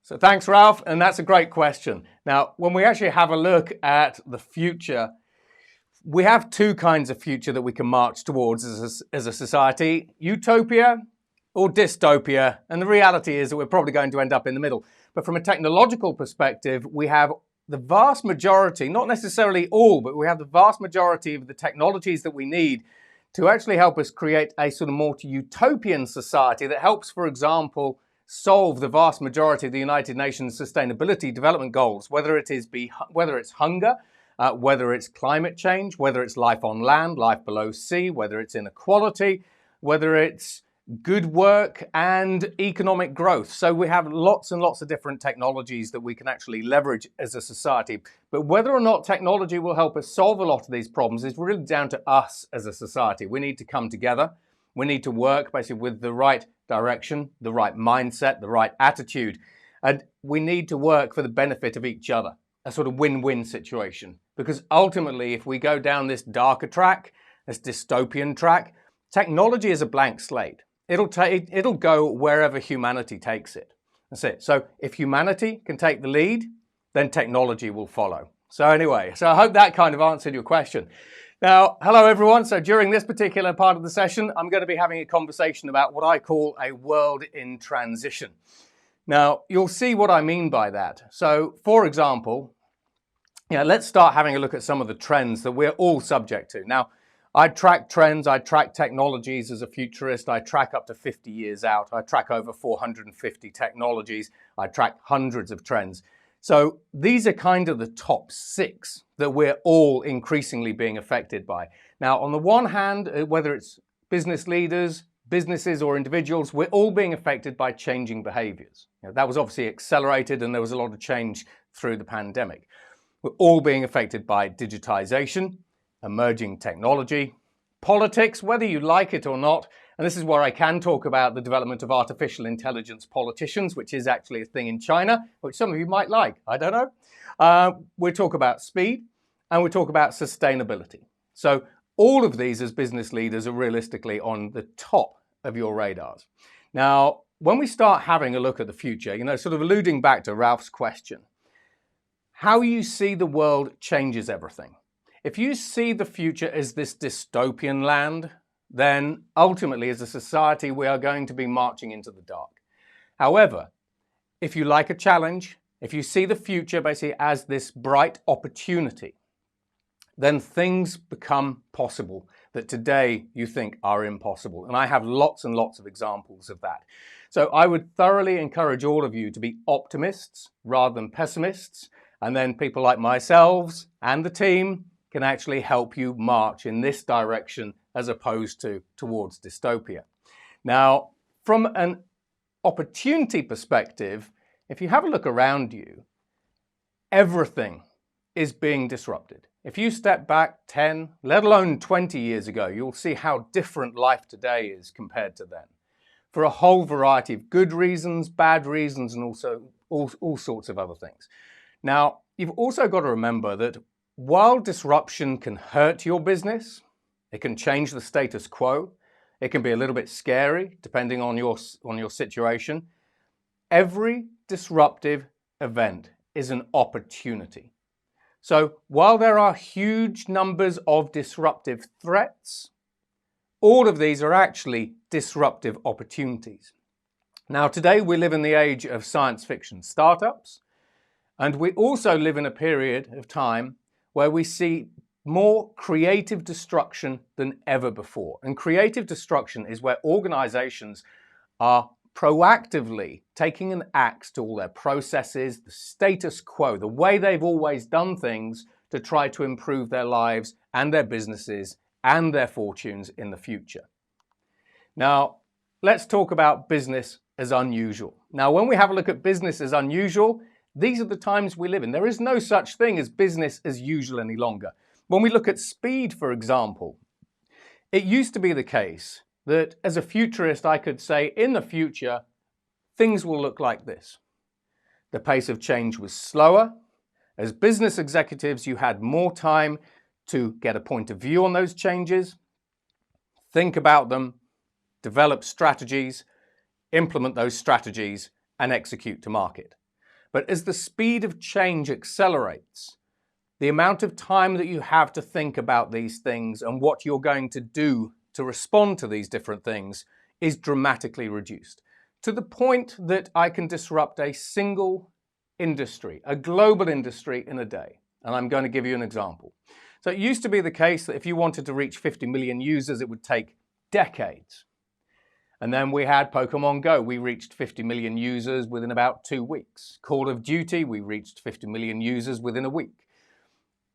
So thanks, Ralph, and that's a great question. Now, when we actually have a look at the future, we have two kinds of future that we can march towards as a society: utopia or dystopia. And the reality is that we're probably going to end up in the middle. But from a technological perspective, we have the vast majority, not necessarily all, but we have the vast majority of the technologies that we need to actually help us create a sort of more utopian society that helps, for example, solve the vast majority of the United Nations Sustainability Development Goals, whether it's hunger, whether it's climate change, whether it's life on land, life below sea, whether it's inequality, whether it's good work and economic growth. So we have lots and lots of different technologies that we can actually leverage as a society. But whether or not technology will help us solve a lot of these problems is really down to us as a society. We need to come together. We need to work basically with the right direction, the right mindset, the right attitude. And we need to work for the benefit of each other, a sort of win-win situation. Because ultimately, if we go down this darker track, this dystopian track, technology is a blank slate. It'll go wherever humanity takes it. That's it. So if humanity can take the lead, then technology will follow. So anyway, I hope that kind of answered your question. Now, hello everyone. So during this particular part of the session, I'm going to be having a conversation about what I call a world in transition. Now, you'll see what I mean by that. So for example, let's start having a look at some of the trends that we're all subject to. Now, I track trends, I track technologies as a futurist, I track up to 50 years out, I track over 450 technologies, I track hundreds of trends. So these are kind of the top 6 that we're all increasingly being affected by. Now, on the one hand, whether it's business leaders, businesses or individuals, we're all being affected by changing behaviors. That was obviously accelerated and there was a lot of change through the pandemic. We're all being affected by digitization, emerging technology, politics, whether you like it or not. And this is where I can talk about the development of artificial intelligence politicians, which is actually a thing in China, which some of you might like. I don't know. We talk about speed and we talk about sustainability. So all of these as business leaders are realistically on the top of your radars. Now, when we start having a look at the future, sort of alluding back to Ralph's question, how you see the world changes everything. If you see the future as this dystopian land, then ultimately as a society we are going to be marching into the dark. However, if you like a challenge, if you see the future basically as this bright opportunity, then things become possible that today you think are impossible. And I have lots and lots of examples of that. So I would thoroughly encourage all of you to be optimists rather than pessimists. And then people like myself and the team can actually help you march in this direction as opposed to towards dystopia. Now, from an opportunity perspective, if you have a look around you, everything is being disrupted. If you step back 10, let alone 20 years ago, you'll see how different life today is compared to then, for a whole variety of good reasons, bad reasons, and also all sorts of other things. Now, you've also got to remember that while disruption can hurt your business, it can change the status quo, it can be a little bit scary depending on your situation, every disruptive event is an opportunity. So while there are huge numbers of disruptive threats, all of these are actually disruptive opportunities. Now today we live in the age of science fiction startups, and we also live in a period of time where we see more creative destruction than ever before. And creative destruction is where organizations are proactively taking an axe to all their processes, the status quo, the way they've always done things to try to improve their lives and their businesses and their fortunes in the future. Now, let's talk about business as unusual. Now, when we have a look at business as unusual, these are the times we live in. There is no such thing as business as usual any longer. When we look at speed, for example, it used to be the case that as a futurist, I could say in the future, things will look like this. The pace of change was slower. As business executives, you had more time to get a point of view on those changes, think about them, develop strategies, implement those strategies, and execute to market. But as the speed of change accelerates, the amount of time that you have to think about these things and what you're going to do to respond to these different things is dramatically reduced, to the point that I can disrupt a single industry, a global industry, in a day. And I'm going to give you an example. So it used to be the case that if you wanted to reach 50 million users, it would take decades. And then we had Pokemon Go. We reached 50 million users within about 2 weeks. Call of Duty, we reached 50 million users within a week.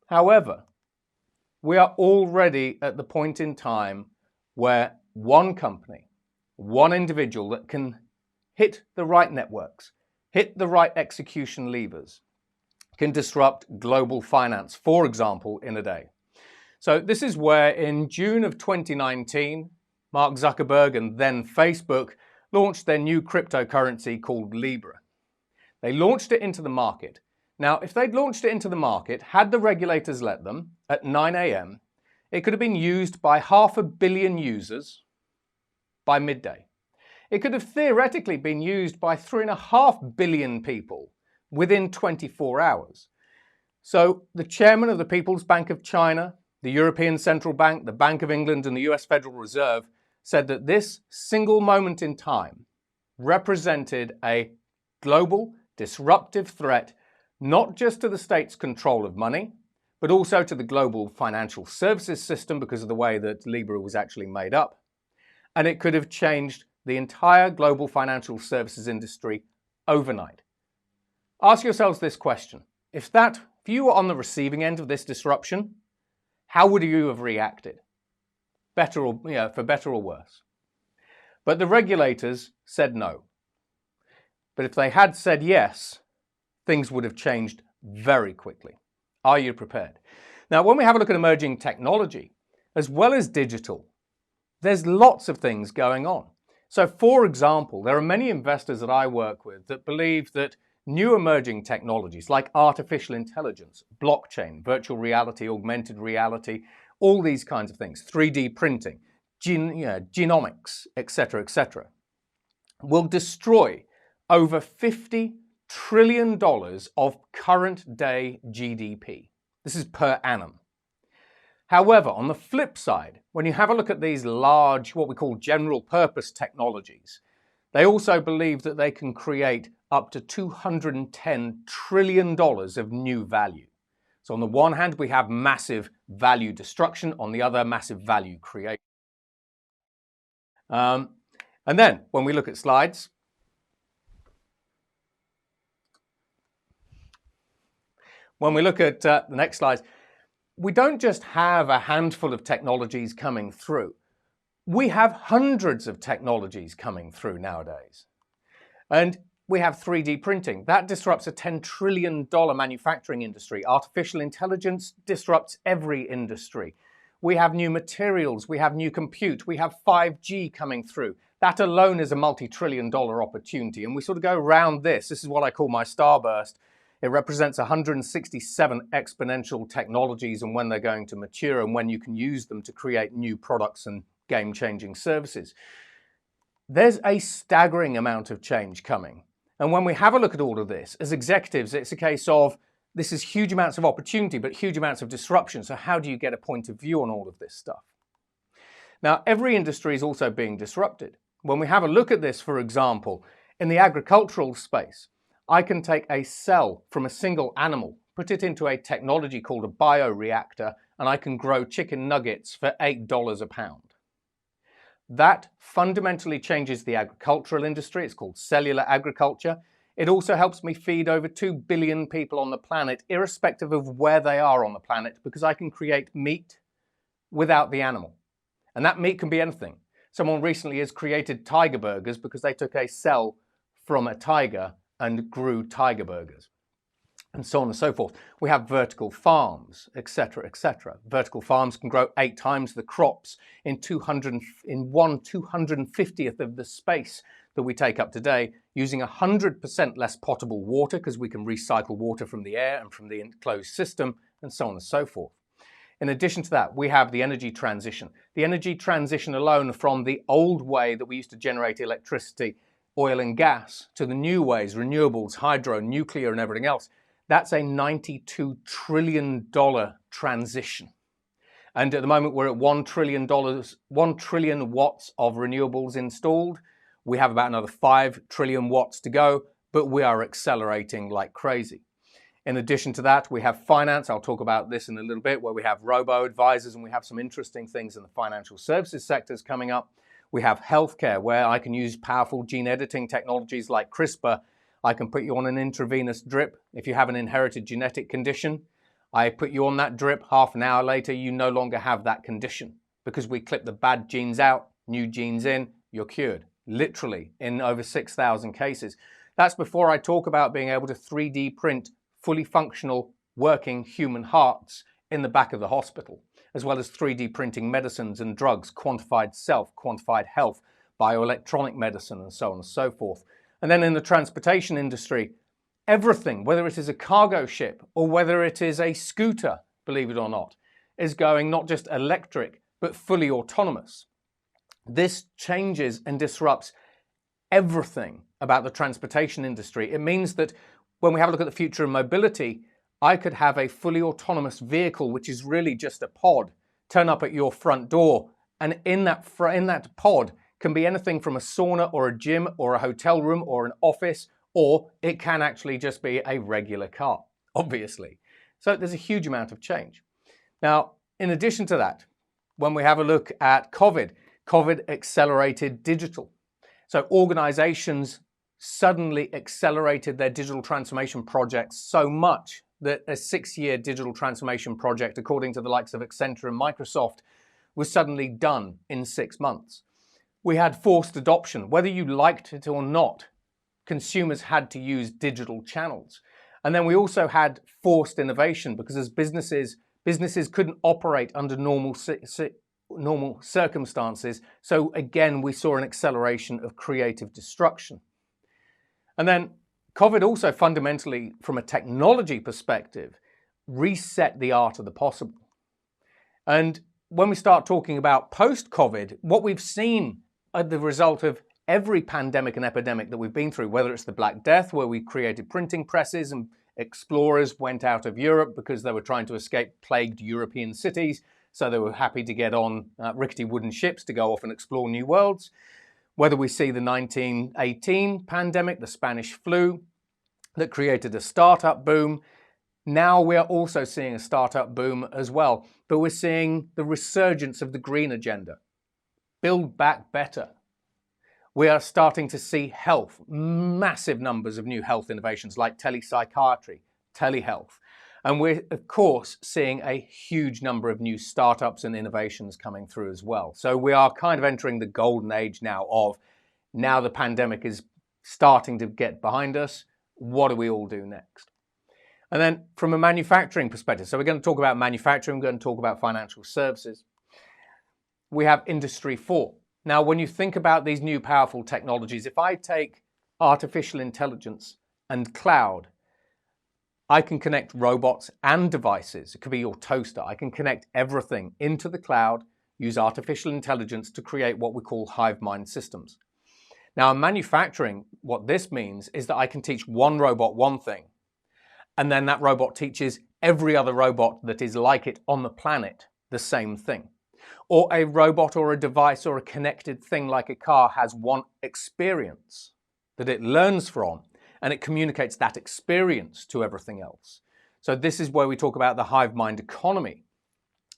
However, we are already at the point in time where one company, one individual that can hit the right networks, hit the right execution levers, can disrupt global finance, for example, in a day. So this is where in June of 2019, Mark Zuckerberg and then Facebook launched their new cryptocurrency called Libra. They launched it into the market. Now, if they'd launched it into the market, had the regulators let them, at 9 a.m., it could have been used by 500 million users by midday. It could have theoretically been used by 3.5 billion people within 24 hours. So the chairman of the People's Bank of China, the European Central Bank, the Bank of England, and the US Federal Reserve said that this single moment in time represented a global disruptive threat, not just to the state's control of money, but also to the global financial services system because of the way that Libra was actually made up. And it could have changed the entire global financial services industry overnight. Ask yourselves this question. If you were on the receiving end of this disruption, how would you have reacted? For better or worse. But the regulators said no. But if they had said yes, things would have changed very quickly. Are you prepared? Now, when we have a look at emerging technology, as well as digital, there's lots of things going on. So, for example, there are many investors that I work with that believe that new emerging technologies like artificial intelligence, blockchain, virtual reality, augmented reality, all these kinds of things, 3D printing, genomics, etc., will destroy over $50 trillion of current day GDP. This is per annum. However, on the flip side, when you have a look at these large, what we call general purpose technologies, they also believe that they can create up to $210 trillion of new value. So on the one hand, we have massive value destruction, on the other, massive value creation. And then when we look at slides, when we look at the next slides, we don't just have a handful of technologies coming through. We have hundreds of technologies coming through nowadays. And we have 3D printing. That disrupts a $10 trillion manufacturing industry. Artificial intelligence disrupts every industry. We have new materials. We have new compute. We have 5G coming through. That alone is a multi-trillion-dollar opportunity. And we sort of go around this. This is what I call my starburst. It represents 167 exponential technologies and when they're going to mature and when you can use them to create new products and game-changing services. There's a staggering amount of change coming. And when we have a look at all of this, as executives, it's a case of this is huge amounts of opportunity, but huge amounts of disruption. So how do you get a point of view on all of this stuff? Now, every industry is also being disrupted. When we have a look at this, for example, in the agricultural space, I can take a cell from a single animal, put it into a technology called a bioreactor, and I can grow chicken nuggets for $8 a pound. That fundamentally changes the agricultural industry. It's called cellular agriculture. It also helps me feed over 2 billion people on the planet, irrespective of where they are on the planet, because I can create meat without the animal. And that meat can be anything. Someone recently has created tiger burgers because they took a cell from a tiger and grew tiger burgers, and so on and so forth. We have vertical farms, etc., etc. Vertical farms can grow 8 times the crops in 250th of the space that we take up today, using 100% less potable water because we can recycle water from the air and from the enclosed system, and so on and so forth. In addition to that, we have the energy transition. The energy transition alone from the old way that we used to generate electricity oil and gas to the new ways, renewables, hydro, nuclear, and everything else, that's a $92 trillion transition. And at the moment, we're at $1 trillion, 1 trillion watts of renewables installed. We have about another 5 trillion watts to go, but we are accelerating like crazy. In addition to that, we have finance. I'll talk about this in a little bit, where we have robo-advisors, and we have some interesting things in the financial services sectors coming up. We have healthcare, where I can use powerful gene editing technologies like CRISPR. I can put you on an intravenous drip if you have an inherited genetic condition. I put you on that drip, half an hour later, you no longer have that condition because we clip the bad genes out, new genes in, you're cured. Literally, in over 6,000 cases. That's before I talk about being able to 3D print fully functional, working human hearts in the back of the hospital, as well as 3D printing medicines and drugs, quantified self, quantified health, bioelectronic medicine, and so on and so forth. And then in the transportation industry, everything, whether it is a cargo ship or whether it is a scooter, believe it or not, is going not just electric, but fully autonomous. This changes and disrupts everything about the transportation industry. It means that when we have a look at the future of mobility, I could have a fully autonomous vehicle, which is really just a pod, turn up at your front door. And in that pod can be anything from a sauna or a gym or a hotel room or an office, or it can actually just be a regular car, obviously. So there's a huge amount of change. Now, in addition to that, when we have a look at COVID accelerated digital. So organizations suddenly accelerated their digital transformation projects so much that a 6-year digital transformation project, according to the likes of Accenture and Microsoft, was suddenly done in 6 months. We had forced adoption. Whether you liked it or not, consumers had to use digital channels. And then we also had forced innovation, because as businesses couldn't operate under normal circumstances. So again, we saw an acceleration of creative destruction. And then COVID also fundamentally, from a technology perspective, reset the art of the possible. And when we start talking about post-COVID, what we've seen as the result of every pandemic and epidemic that we've been through, whether it's the Black Death, where we created printing presses and explorers went out of Europe because they were trying to escape plagued European cities, so they were happy to get on rickety wooden ships to go off and explore new worlds. Whether we see the 1918 pandemic, the Spanish flu, that created a startup boom. Now we are also seeing a startup boom as well, but we're seeing the resurgence of the green agenda. Build back better. We are starting to see health, massive numbers of new health innovations like telepsychiatry, telehealth. And we're, of course, seeing a huge number of new startups and innovations coming through as well. So we are kind of entering the golden age now of, now the pandemic is starting to get behind us. What do we all do next? And then from a manufacturing perspective, so we're going to talk about manufacturing, we're going to talk about financial services. We have Industry 4. Now, when you think about these new powerful technologies, if I take artificial intelligence and cloud, I can connect robots and devices. It could be your toaster. I can connect everything into the cloud, use artificial intelligence to create what we call hive mind systems. Now, in manufacturing, what this means is that I can teach one robot one thing, and then that robot teaches every other robot that is like it on the planet the same thing. Or a robot or a device or a connected thing like a car has one experience that it learns from, and it communicates that experience to everything else. So this is where we talk about the hive mind economy.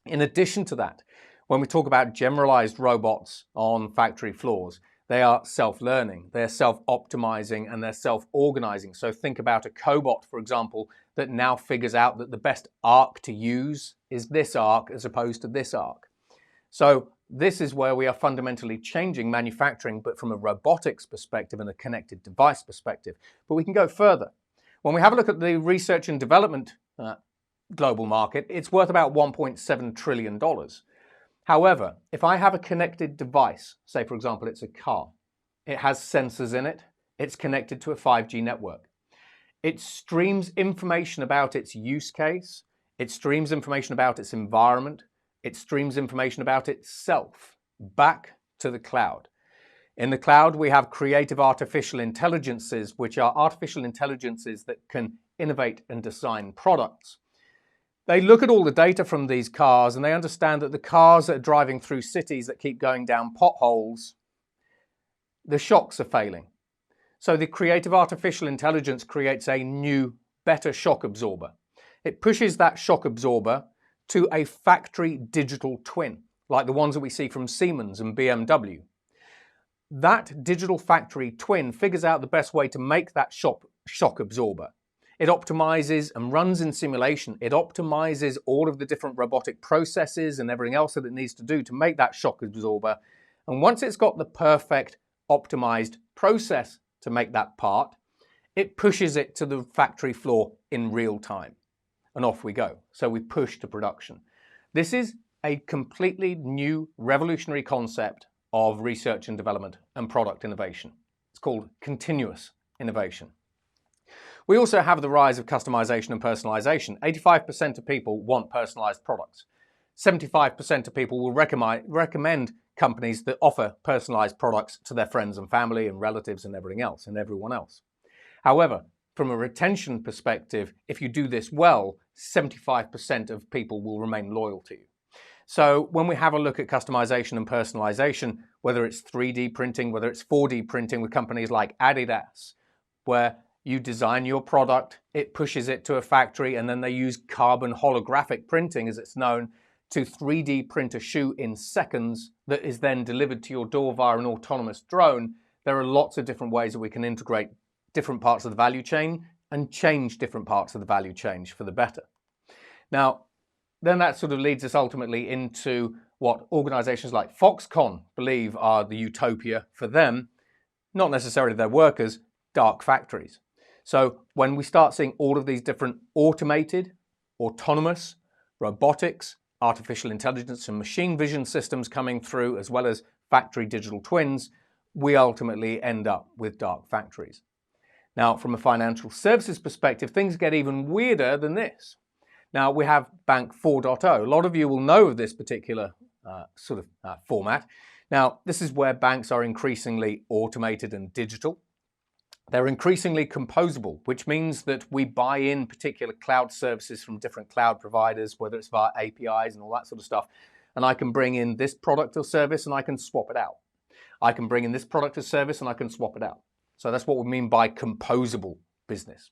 In addition to that, when we talk about generalized robots on factory floors, they are self-learning, they're self-optimizing, and they're self-organizing. So think about a cobot, for example, that now figures out that the best arc to use is this arc as opposed to this arc. So this is where we are fundamentally changing manufacturing, but from a robotics perspective and a connected device perspective. But we can go further. When we have a look at the research and development global market, it's worth about $1.7 trillion. However, if I have a connected device, say for example it's a car, it has sensors in it, it's connected to a 5G network. It streams information about its use case, it streams information about its environment, it streams information about itself back to the cloud. In the cloud, we have creative artificial intelligences, which are artificial intelligences that can innovate and design products. They look at all the data from these cars and they understand that the cars that are driving through cities that keep going down potholes, the shocks are failing. So the creative artificial intelligence creates a new, better shock absorber. It pushes that shock absorber to a factory digital twin, like the ones that we see from Siemens and BMW. That digital factory twin figures out the best way to make that shock absorber. It optimizes and runs in simulation. It optimizes all of the different robotic processes and everything else that it needs to do to make that shock absorber. And once it's got the perfect optimized process to make that part, it pushes it to the factory floor in real time. And off we go. So we push to production. This is a completely new revolutionary concept of research and development and product innovation. It's called continuous innovation. We also have the rise of customization and personalization. 85% of people want personalized products. 75% of people will recommend companies that offer personalized products to their friends and family and relatives and everything else and everyone else. However, from a retention perspective, if you do this well, 75% of people will remain loyal to you. So when we have a look at customization and personalization, whether it's 3D printing, whether it's 4D printing with companies like Adidas, where you design your product, it pushes it to a factory, and then they use carbon holographic printing, as it's known, to 3D print a shoe in seconds that is then delivered to your door via an autonomous drone. There are lots of different ways that we can integrate different parts of the value chain and change different parts of the value chain for the better. Now, then that sort of leads us ultimately into what organizations like Foxconn believe are the utopia for them, not necessarily their workers, dark factories. So when we start seeing all of these different automated, autonomous, robotics, artificial intelligence and machine vision systems coming through, as well as factory digital twins, we ultimately end up with dark factories. Now, from a financial services perspective, things get even weirder than this. Now, we have Bank 4.0. A lot of you will know of this particular format. Now, this is where banks are increasingly automated and digital. They're increasingly composable, which means that we buy in particular cloud services from different cloud providers, whether it's via APIs and all that sort of stuff. And I can bring in this product or service and I can swap it out. I can bring in this product or service and I can swap it out. So that's what we mean by composable business.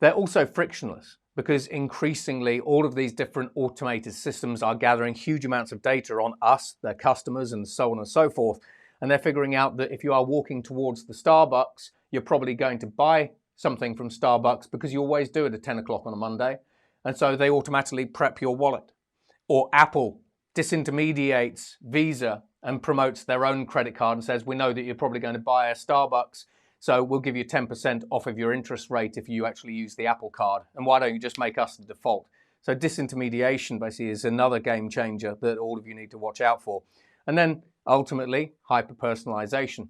They're also frictionless because increasingly all of these different automated systems are gathering huge amounts of data on us, their customers, and so on and so forth. And they're figuring out that if you are walking towards the Starbucks, you're probably going to buy something from Starbucks because you always do it at 10 o'clock on a Monday. And so they automatically prep your wallet. Or Apple disintermediates Visa and promotes their own credit card and says, we know that you're probably going to buy a Starbucks, so we'll give you 10% off of your interest rate if you actually use the Apple card. And why don't you just make us the default? So disintermediation basically is another game changer that all of you need to watch out for. And then ultimately, hyper-personalization.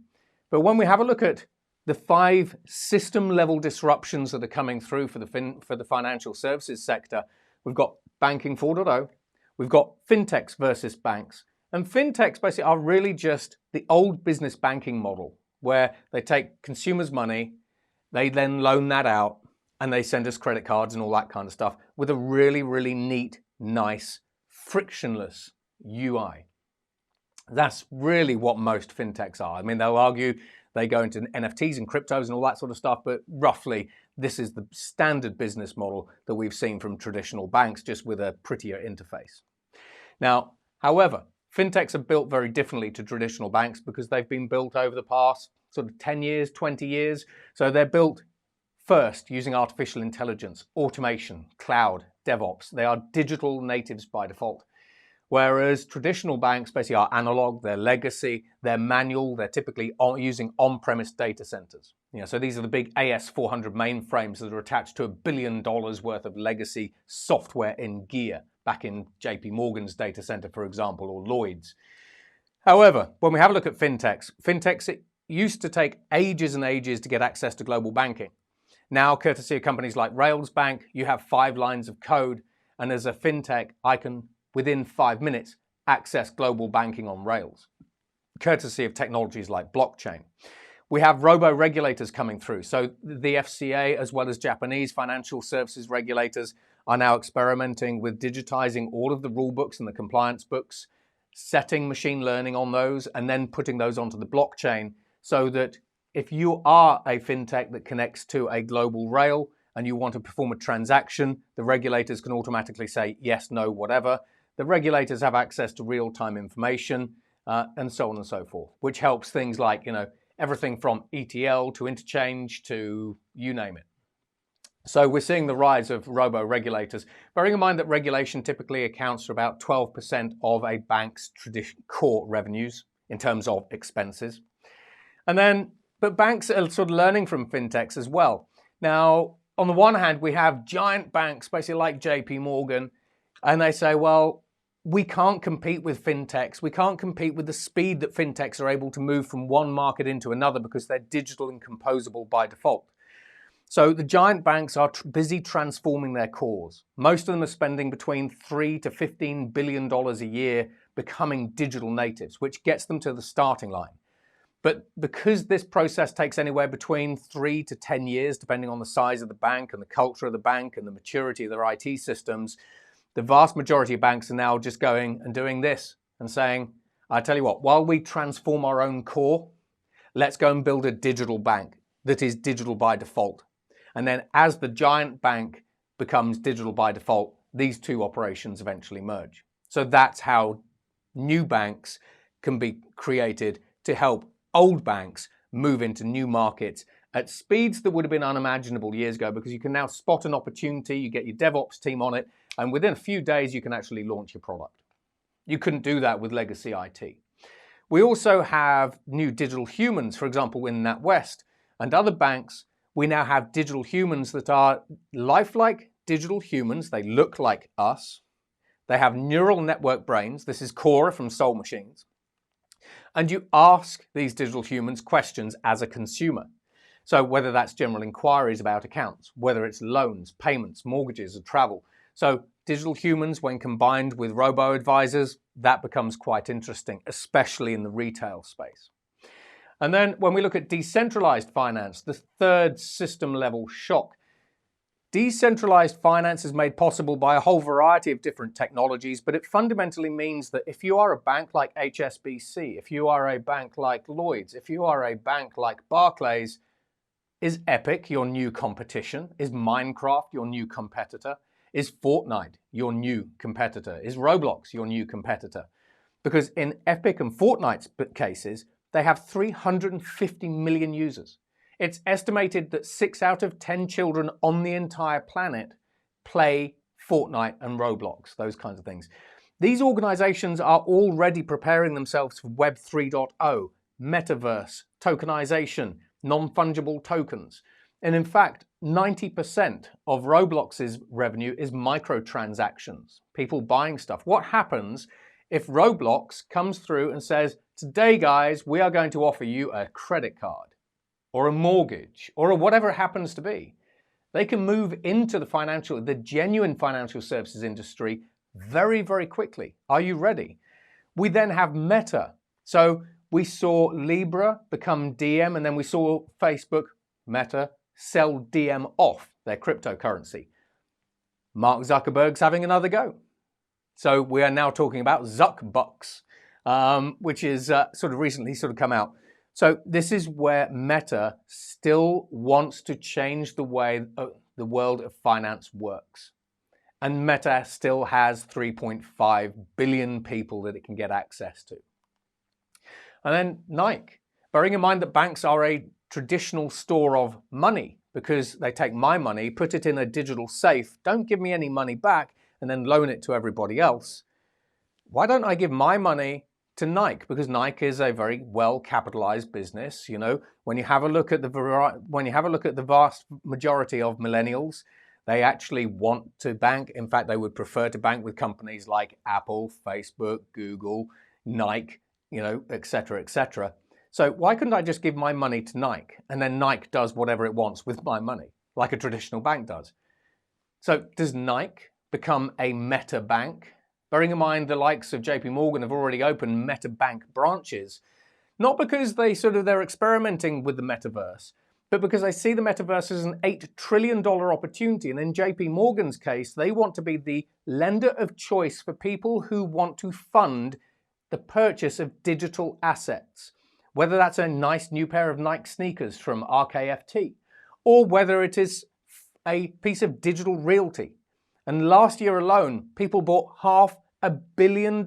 But when we have a look at the 5 system-level disruptions that are coming through for the financial services sector, we've got Banking 4.0, we've got fintechs versus banks. And fintechs basically are really just the old business banking model, where they take consumers' money, they then loan that out, and they send us credit cards and all that kind of stuff with a really, really neat, nice, frictionless UI. That's really what most fintechs are. I mean, they'll argue they go into NFTs and cryptos and all that sort of stuff, but roughly this is the standard business model that we've seen from traditional banks, just with a prettier interface. Now, however, fintechs are built very differently to traditional banks because they've been built over the past sort of 10 years, 20 years. So they're built first using artificial intelligence, automation, cloud, DevOps. They are digital natives by default. Whereas traditional banks basically are analog, they're legacy, they're manual, they're typically using on-premise data centers. So these are the big AS400 mainframes that are attached to $1 billion worth of legacy software in gear, back in JP Morgan's data center, for example, or Lloyd's. However, when we have a look at fintechs, it used to take ages and ages to get access to global banking. Now, courtesy of companies like Rails Bank, you have 5 lines of code, and as a fintech, I can, within 5 minutes, access global banking on Rails. courtesy of technologies like blockchain. We have robo-regulators coming through. So the FCA, as well as Japanese financial services regulators, are now experimenting with digitizing all of the rule books and the compliance books, setting machine learning on those, and then putting those onto the blockchain so that if you are a fintech that connects to a global rail and you want to perform a transaction, the regulators can automatically say yes, no, whatever. The regulators have access to real-time information and so on and so forth, which helps things like, everything from ETL to interchange to you name it. So we're seeing the rise of robo-regulators, bearing in mind that regulation typically accounts for about 12% of a bank's core revenues in terms of expenses. But banks are sort of learning from fintechs as well. Now, on the one hand, we have giant banks, basically like JP Morgan, and they say, well, we can't compete with fintechs. We can't compete with the speed that fintechs are able to move from one market into another because they're digital and composable by default. So the giant banks are busy transforming their cores. Most of them are spending between $3 to $15 billion a year becoming digital natives, which gets them to the starting line. But because this process takes anywhere between 3 to 10 years, depending on the size of the bank and the culture of the bank and the maturity of their IT systems, the vast majority of banks are now just going and doing this and saying, I tell you what, while we transform our own core, let's go and build a digital bank that is digital by default. And then as the giant bank becomes digital by default, these two operations eventually merge. So that's how new banks can be created to help old banks move into new markets at speeds that would have been unimaginable years ago, because you can now spot an opportunity, you get your DevOps team on it, and within a few days you can actually launch your product. You couldn't do that with legacy IT. We also have new digital humans, for example, in NatWest and other banks. We now have digital humans that are lifelike digital humans. They look like us. They have neural network brains. This is Cora from Soul Machines. And you ask these digital humans questions as a consumer. So whether that's general inquiries about accounts, whether it's loans, payments, mortgages, or travel. So digital humans, when combined with robo-advisors, that becomes quite interesting, especially in the retail space. And then when we look at decentralized finance, the third system level shock. Decentralized finance is made possible by a whole variety of different technologies, but it fundamentally means that if you are a bank like HSBC, if you are a bank like Lloyds, if you are a bank like Barclays, is Epic your new competition? Is Minecraft your new competitor? Is Fortnite your new competitor? Is Roblox your new competitor? Because in Epic and Fortnite's cases, they have 350 million users. It's estimated that 6 out of 10 children on the entire planet play Fortnite and Roblox, those kinds of things. These organizations are already preparing themselves for Web 3.0, metaverse, tokenization, non-fungible tokens. And in fact, 90% of Roblox's revenue is microtransactions, people buying stuff. What happens if Roblox comes through and says, today, guys, we are going to offer you a credit card or a mortgage or whatever it happens to be? They can move into the genuine financial services industry very, very quickly. Are you ready? We then have Meta. So we saw Libra become DM, and then we saw Facebook, Meta, sell DM off, their cryptocurrency. Mark Zuckerberg's having another go. So we are now talking about Zuckbucks, which is sort of recently come out. So this is where Meta still wants to change the way the world of finance works. And Meta still has 3.5 billion people that it can get access to. And then Nike, bearing in mind that banks are a traditional store of money because they take my money, put it in a digital safe, don't give me any money back, and then loan it to everybody else. Why don't I give my money to Nike? Because Nike is a very well capitalized business. You know, when you have a look at the vast majority of millennials, they actually want to bank. In fact, they would prefer to bank with companies like Apple, Facebook, Google, Nike, et cetera, et cetera. So why couldn't I just give my money to Nike and then Nike does whatever it wants with my money, like a traditional bank does? So does Nike become a meta bank? Bearing in mind the likes of JP Morgan have already opened meta bank branches. Not because they're experimenting with the metaverse, but because they see the metaverse as an $8 trillion opportunity. And in JP Morgan's case, they want to be the lender of choice for people who want to fund the purchase of digital assets, whether that's a nice new pair of Nike sneakers from RKFT, or whether it is a piece of digital realty. And last year alone, people bought $500 million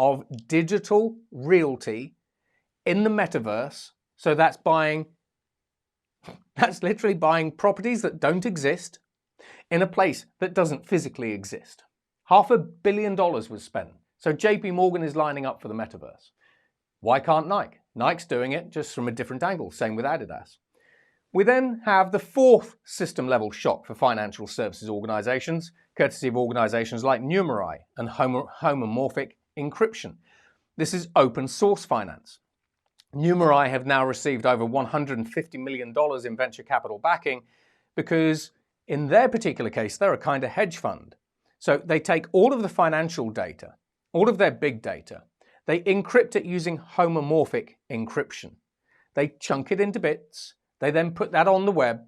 of digital realty in the metaverse. So that's literally buying properties that don't exist in a place that doesn't physically exist. $500 million was spent. So JP Morgan is lining up for the metaverse. Why can't Nike? Nike's doing it just from a different angle. Same with Adidas. We then have the fourth system level shock for financial services organizations, courtesy of organizations like Numerai and homomorphic encryption. This is open source finance. Numerai have now received over $150 million in venture capital backing because in their particular case, they're a kind of hedge fund. So they take all of the financial data, all of their big data, they encrypt it using homomorphic encryption. They chunk it into bits, they then put that on the web,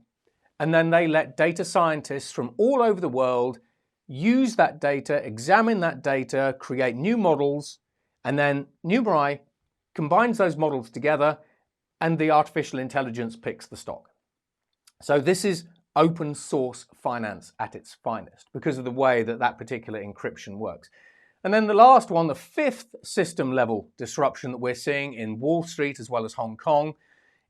and then they let data scientists from all over the world use that data, examine that data, create new models, and then Numerai combines those models together and the artificial intelligence picks the stock. So this is open source finance at its finest because of the way that particular encryption works. And then the last one, the fifth system level disruption that we're seeing in Wall Street as well as Hong Kong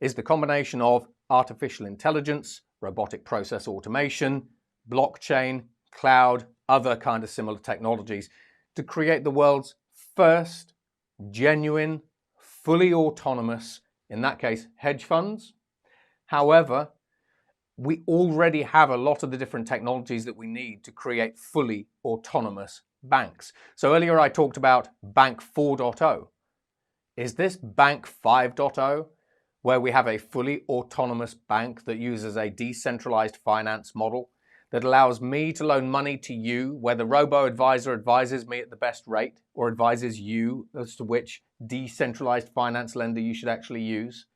is the combination of artificial intelligence, robotic process automation, blockchain, cloud, other kind of similar technologies to create the world's first genuine, fully autonomous, in that case, hedge funds. However, we already have a lot of the different technologies that we need to create fully autonomous banks. So earlier I talked about Bank 4.0. Is this Bank 5.0, where we have a fully autonomous bank that uses a decentralized finance model that allows me to loan money to you, where the robo-advisor advises me at the best rate or advises you as to which decentralized finance lender you should actually use?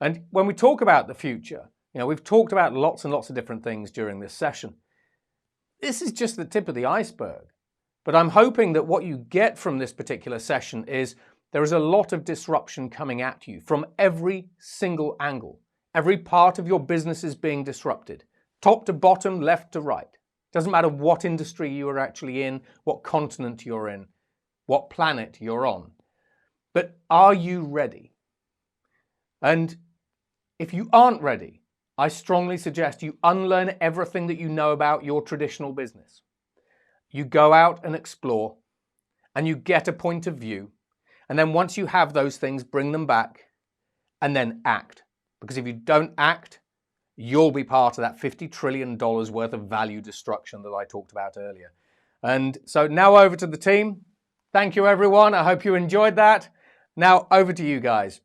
And when we talk about the future, we've talked about lots and lots of different things during this session. This is just the tip of the iceberg. But I'm hoping that what you get from this particular session is there is a lot of disruption coming at you from every single angle. Every part of your business is being disrupted. Top to bottom, left to right. Doesn't matter what industry you are actually in, what continent you're in, what planet you're on. But are you ready? And if you aren't ready, I strongly suggest you unlearn everything that you know about your traditional business. You go out and explore, and you get a point of view, and then once you have those things, bring them back, and then act. Because if you don't act, you'll be part of that $50 trillion worth of value destruction that I talked about earlier. And so now over to the team. Thank you, everyone. I hope you enjoyed that. Now over to you guys.